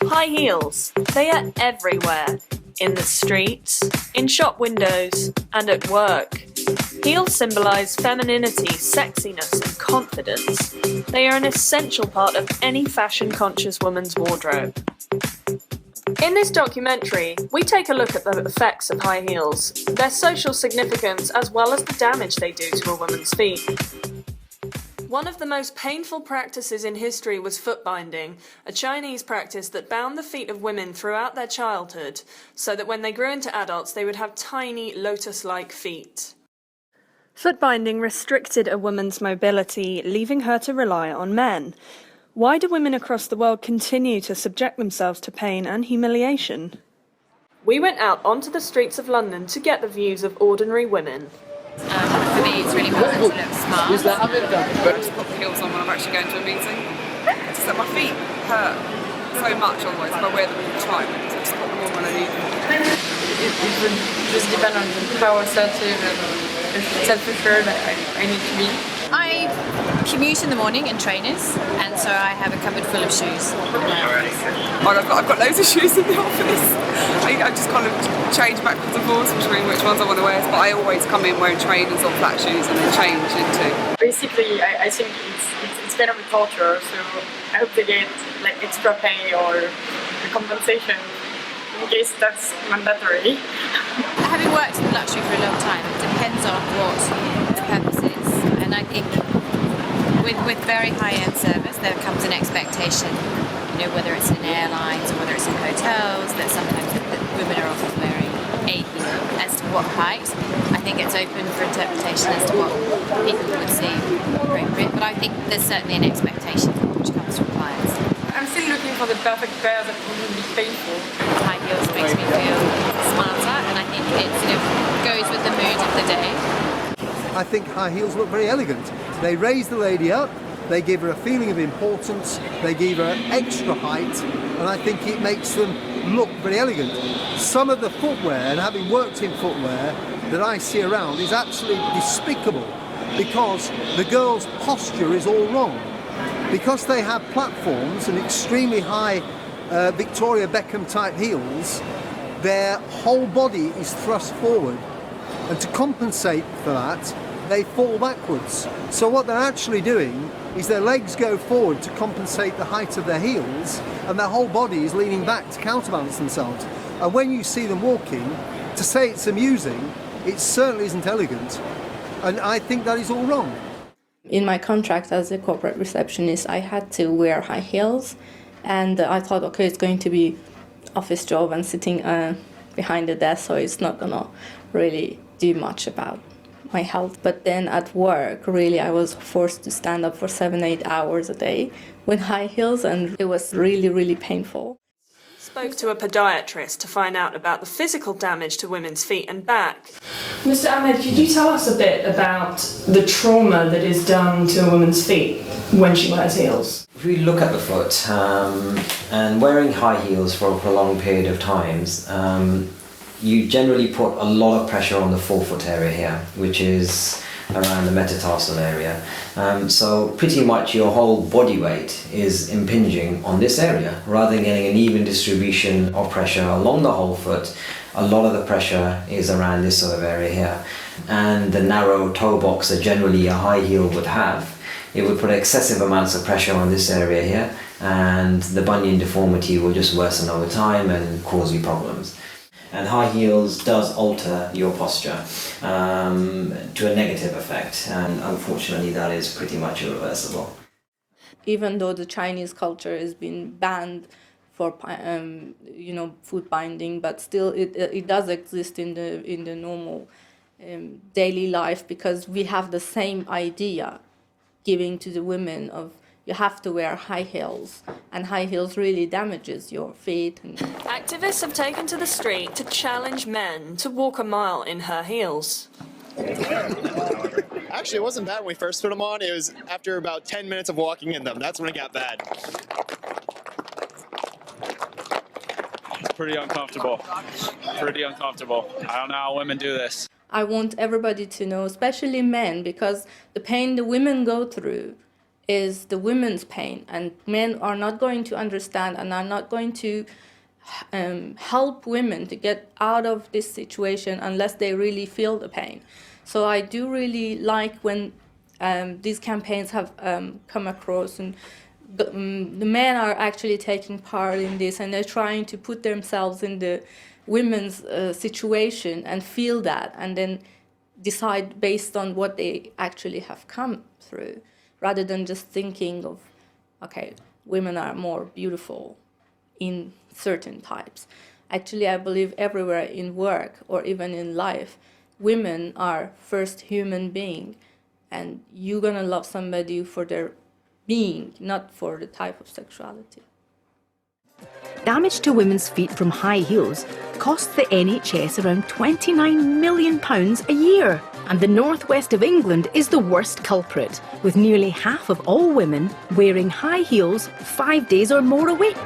High heels. They are everywhere. In the streets, in shop windows, and at work. Heels symbolise femininity, sexiness, and confidence. They are an essential part of any fashion-conscious woman's wardrobe. In this documentary, we take a look at the effects of high heels, their social significance, as well as the damage they do to a woman's feet. One of the most painful practices in history was foot binding, a Chinese practice that bound the feet of women throughout their childhood, so that when they grew into adults they would have tiny, lotus-like feet. Foot binding restricted a woman's mobility, leaving her to rely on men. Why do women across the world continue to subject themselves to pain and humiliation? We went out onto the streets of London to get the views of ordinary women. For me, it's really important to look smart. I just put heels on when I'm actually going to a meeting. Just that my feet hurt so much otherwise if I wear them all the time. So I just put them on when I need them. It would just depend on how assertive and self-assured I need to be. I commute in the morning in trainers, and so I have a cupboard full of shoes. I've got loads of shoes in the office. I just kind of change backwards and forwards between which ones I want to wear, but I always come in wearing trainers or flat shoes and then change into. Basically, I think it's kind of a culture, so I hope they get like extra pay or compensation in case that's mandatory. Having worked in luxury for a long time, it depends on what the purpose is. And I think with very high-end service, there comes an expectation, whether it's in airlines or whether it's in hotels, that sometimes that women are often wearing a heel. As to what height, I think it's open for interpretation as to what people would see appropriate, but I think there's certainly an expectation which comes from clients. I'm still looking for the perfect pair that wouldn't be painful. High heels makes me feel smarter, and I think it goes with the mood of the day. I think high heels look very elegant. They raise the lady up, they give her a feeling of importance, they give her extra height, and I think it makes them look very elegant. Some of the footwear, and having worked in footwear, that I see around is absolutely despicable because the girl's posture is all wrong. Because they have platforms and extremely high Victoria Beckham type heels, their whole body is thrust forward. And to compensate for that, they fall backwards. So what they're actually doing is their legs go forward to compensate the height of their heels, and their whole body is leaning back to counterbalance themselves. And when you see them walking, to say it's amusing, it certainly isn't elegant. And I think that is all wrong. In my contract as a corporate receptionist, I had to wear high heels, and I thought, okay, it's going to be office job and sitting behind the desk, so it's not gonna really do much about my health. But then at work, really, I was forced to stand up for 7-8 hours a day with high heels, and it was really, really painful. Spoke to a podiatrist to find out about the physical damage to women's feet and back. Mr. Ahmed, could you tell us a bit about the trauma that is done to a woman's feet when she wears heels? If we look at the foot, and wearing high heels for a prolonged period of times, you generally put a lot of pressure on the forefoot area here, which is around the metatarsal area. So pretty much your whole body weight is impinging on this area. Rather than getting an even distribution of pressure along the whole foot, a lot of the pressure is around this sort of area here. And the narrow toe box that generally a high heel would have, it would put excessive amounts of pressure on this area here, and the bunion deformity will just worsen over time and cause you problems. And high heels does alter your posture to a negative effect, and unfortunately that is pretty much irreversible. Even though the Chinese culture has been banned for foot binding, but still it does exist in the normal daily life, because we have the same idea giving to the women of you have to wear high heels, and high heels really damages your feet. Activists have taken to the street to challenge men to walk a mile in her heels. Actually, it wasn't bad when we first put them on. It was after about 10 minutes of walking in them. That's when it got bad. Pretty uncomfortable. I don't know how women do this. I want everybody to know, especially men, because the pain the women go through is the women's pain, and men are not going to understand and are not going to help women to get out of this situation unless they really feel the pain. So I do really like when these campaigns have come across, and the men are actually taking part in this, and they're trying to put themselves in the women's situation and feel that, and then decide based on what they actually have come through, rather than just thinking of, okay, women are more beautiful in certain types. Actually, I believe everywhere in work or even in life, women are first human being, and you're gonna love somebody for their being, not for the type of sexuality. Damage to women's feet from high heels costs the NHS around £29 million a year. And the northwest of England is the worst culprit, with nearly half of all women wearing high heels 5 days or more a week.